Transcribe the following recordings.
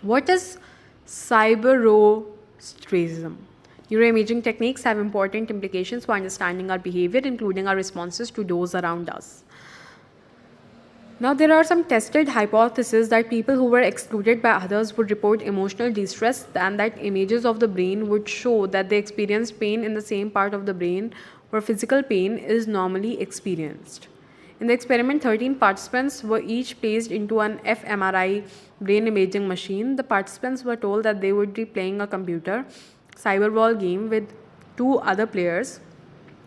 What is cyberostrism? Neuroimaging techniques have important implications for understanding our behavior, including our responses to those around us. Now, there are some tested hypotheses that people who were excluded by others would report emotional distress, and that images of the brain would show that they experienced pain in the same part of the brain where physical pain is normally experienced. In the experiment, 13 participants were each placed into an fMRI brain imaging machine. The participants were told that they would be playing a computer cyberball game with two other players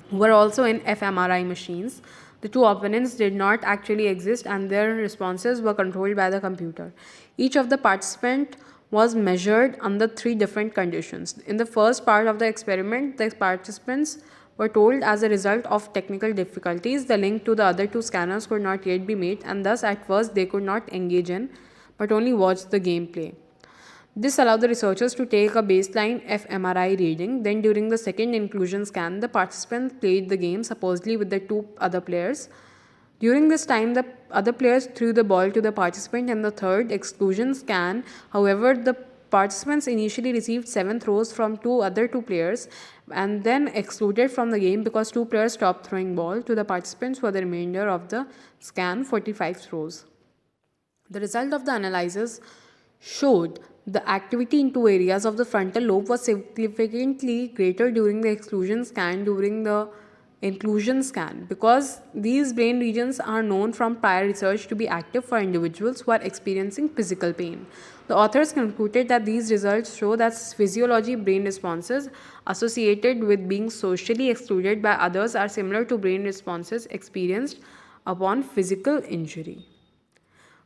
who were also in fMRI machines. The two opponents did not actually exist and their responses were controlled by the computer. Each of the participants was measured under three different conditions. In the first part of the experiment, the participants were told as a result of technical difficulties, the link to the other two scanners could not yet be made, and thus at first they could not engage in but only watch the gameplay. This allowed the researchers to take a baseline fMRI reading. Then, during the second inclusion scan, the participants played the game supposedly with the two other players. During this time, the other players threw the ball to the participant in the third exclusion scan. However, the participants initially received 7 throws from two players and then excluded from the game because 2 players stopped throwing ball to the participants for the remainder of the scan, 45 throws. The result of the analysis showed the activity in 2 areas of the frontal lobe was significantly greater during the exclusion scan during the inclusion scan, because these brain regions are known from prior research to be active for individuals who are experiencing physical pain. The authors concluded that these results show that physiology brain responses associated with being socially excluded by others are similar to brain responses experienced upon physical injury.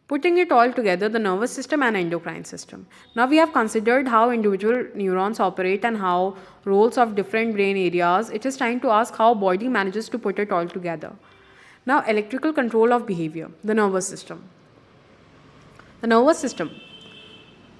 Putting it all together, the nervous system and endocrine system. Now we have considered how individual neurons operate and how roles of different brain areas. It is time to ask how body manages to put it all together. Now, electrical control of behavior, the nervous system. The nervous system.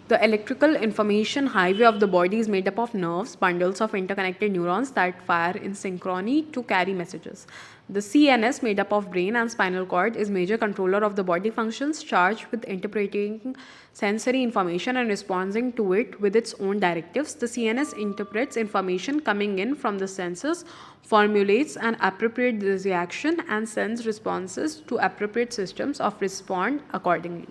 The electrical information highway of the body is made up of nerves, bundles of interconnected neurons that fire in synchrony to carry messages. The CNS, made up of brain and spinal cord, is major controller of the body functions, charged with interpreting sensory information and responding to it with its own directives. The CNS interprets information coming in from the senses, formulates an appropriate reaction, and sends responses to appropriate systems of respond accordingly.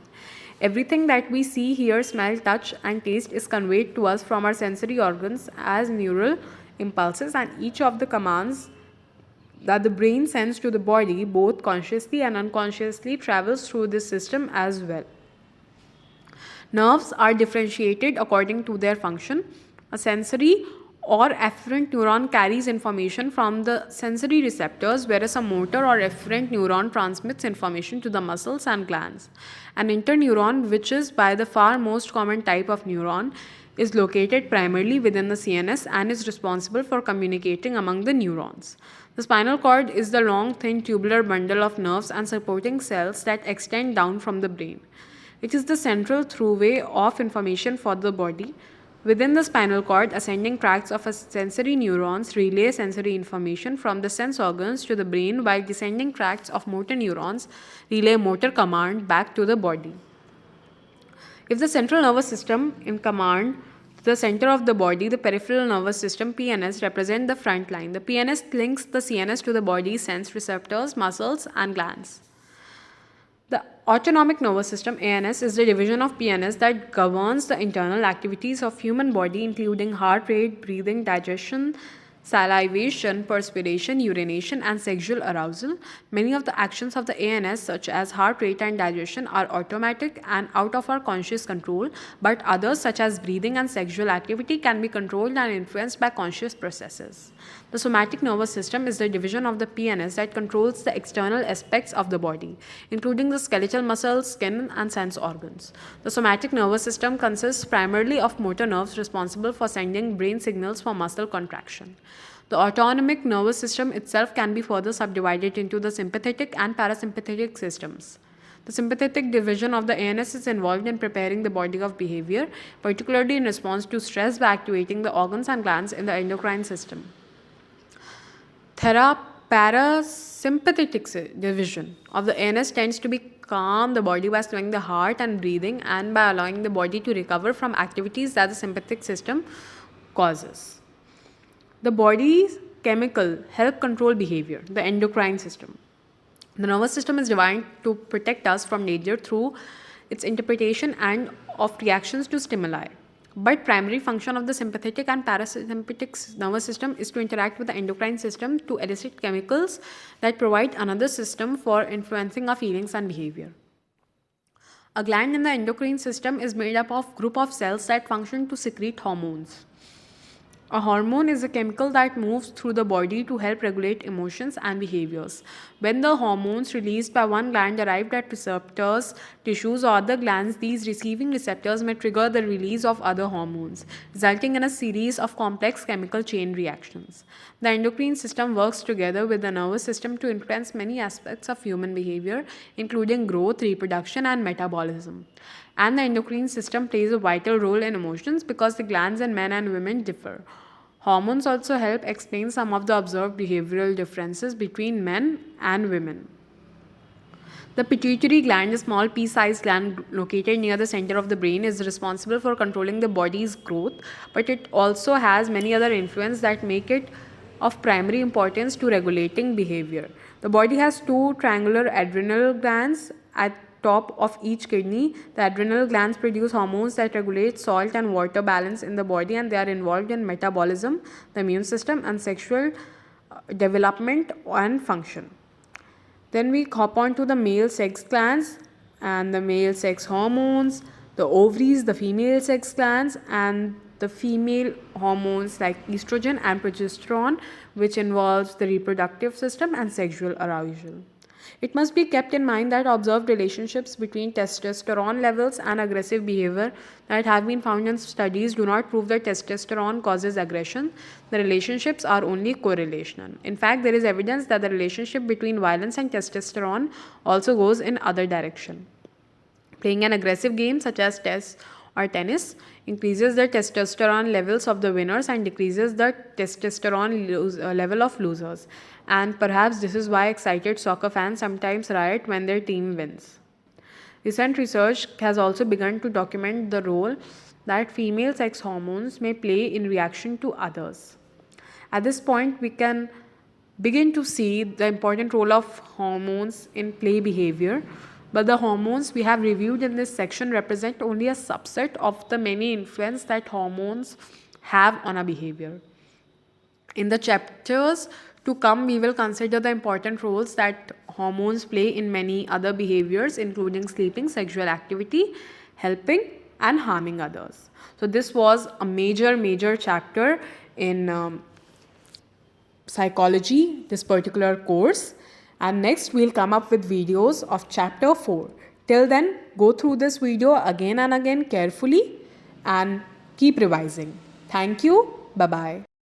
Everything that we see, hear, smell, touch, and taste is conveyed to us from our sensory organs as neural impulses, and each of the commands that the brain sends to the body, both consciously and unconsciously, travels through this system as well. Nerves are differentiated according to their function. A sensory or afferent neuron carries information from the sensory receptors, whereas a motor or efferent neuron transmits information to the muscles and glands. An interneuron, which is by the far most common type of neuron, is located primarily within the CNS and is responsible for communicating among the neurons. The spinal cord is the long, thin tubular bundle of nerves and supporting cells that extend down from the brain. It is the central throughway of information for the body. Within the spinal cord, ascending tracts of sensory neurons relay sensory information from the sense organs to the brain, while descending tracts of motor neurons relay motor command back to the body. If the central nervous system in command the center of the body, the peripheral nervous system PNS represent the front line. The PNS links the CNS to the body's sense receptors, muscles, and glands. The autonomic nervous system ANS is the division of PNS that governs the internal activities of human body, including heart rate, breathing, digestion, salivation, perspiration, urination, and sexual arousal. Many of the actions of the ANS, such as heart rate and digestion, are automatic and out of our conscious control, but others, such as breathing and sexual activity, can be controlled and influenced by conscious processes. The somatic nervous system is the division of the PNS that controls the external aspects of the body, including the skeletal muscles, skin, and sense organs. The somatic nervous system consists primarily of motor nerves responsible for sending brain signals for muscle contraction. The autonomic nervous system itself can be further subdivided into the sympathetic and parasympathetic systems. The sympathetic division of the ANS is involved in preparing the body of behavior, particularly in response to stress by activating the organs and glands in the endocrine system. Parasympathetic division of the ANS tends to be calm the body by slowing the heart and breathing and by allowing the body to recover from activities that the sympathetic system causes. The body's chemical help control behavior, the endocrine system. The nervous system is designed to protect us from danger through its interpretation and of reactions to stimuli. But primary function of the sympathetic and parasympathetic nervous system is to interact with the endocrine system to elicit chemicals that provide another system for influencing our feelings and behavior. A gland in the endocrine system is made up of group of cells that function to secrete hormones. A hormone is a chemical that moves through the body to help regulate emotions and behaviors. When the hormones released by one gland arrive at receptors, tissues, or other glands, these receiving receptors may trigger the release of other hormones, resulting in a series of complex chemical chain reactions. The endocrine system works together with the nervous system to influence many aspects of human behavior, including growth, reproduction, and metabolism. And the endocrine system plays a vital role in emotions because the glands in men and women differ. Hormones also help explain some of the observed behavioral differences between men and women. The pituitary gland, a small pea-sized gland located near the center of the brain, is responsible for controlling the body's growth, but it also has many other influences that make it of primary importance to regulating behavior. The body has two triangular adrenal glands at top of each kidney. The adrenal glands produce hormones that regulate salt and water balance in the body, and they are involved in metabolism, the immune system, and sexual development and function. Then we hop on to the male sex glands and the male sex hormones, the ovaries, the female sex glands, and the female hormones like estrogen and progesterone, which involves the reproductive system and sexual arousal. It must be kept in mind that observed relationships between testosterone levels and aggressive behavior that have been found in studies do not prove that testosterone causes aggression. The relationships are only correlational. In fact, there is evidence that the relationship between violence and testosterone also goes in other direction. Playing an aggressive game such as chess or tennis increases the testosterone levels of the winners and decreases the testosterone level of losers. And perhaps this is why excited soccer fans sometimes riot when their team wins. Recent research has also begun to document the role that female sex hormones may play in reaction to others. At this point, we can begin to see the important role of hormones in play behavior. But the hormones we have reviewed in this section represent only a subset of the many influences that hormones have on our behavior. In the chapters to come, we will consider the important roles that hormones play in many other behaviors, including sleeping, sexual activity, helping, and harming others. So this was a major chapter in psychology, this particular course. And next we'll come up with videos of chapter 4. Till then, go through this video again and again carefully and keep revising. Thank you. Bye-bye.